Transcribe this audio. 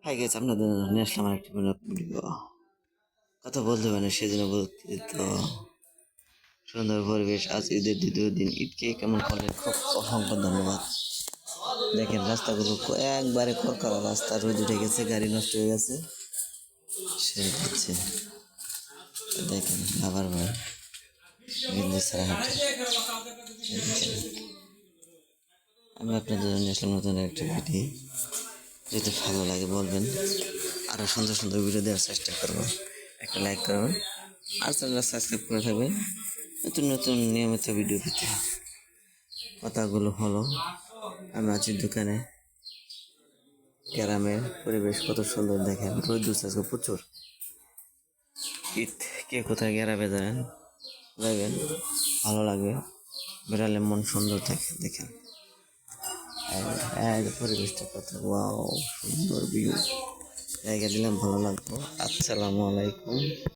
Hi guys, আপনাদের নিয়ে আসলাম আরেকটি ভিডিও। কথা বলতে পারেন সেদিন বলতে তো সুন্দর পরিবেশ। আজ ঈদের দ্বিতীয় দিন। ঈদকে কেমন করলেন? খুব অসংখ্য ধন্যবাদ। দেখেন রাস্তাগুলো একবারে করকরা রাস্তা, রোদ উঠে গেছে, গাড়ি নষ্ট হয়ে গেছে। সে হচ্ছে দেখেন আবার ভাই আমি আপনাদের জন্য আসলাম নতুন একটা ভিডিও। যদি ভালো লাগে বলবেন, আরো সুন্দর সুন্দর ভিডিও দেওয়ার চেষ্টা করবো। একটা লাইক করবেন আর চ্যানেলটা সাবস্ক্রাইব করে থাকবেন নতুন নতুন নিয়মিত ভিডিও পেতে। কথাগুলো হলো, আমি আছি দোকানে। গ্রামের পরিবেশ কত সুন্দর দেখেন, রোদ উঠছে আজকে প্রচুর। ঈদ কে কোথায় গ্রামে যাবেন, যাবেন ভালো লাগবে, বেড়ালে মন সুন্দর থাকে। দেখেন পরিবেশটা কত ওয়াও, সুন্দর ভিউ। জায়গা দিলাম ভালো লাগবো। আসসালামু আলাইকুম।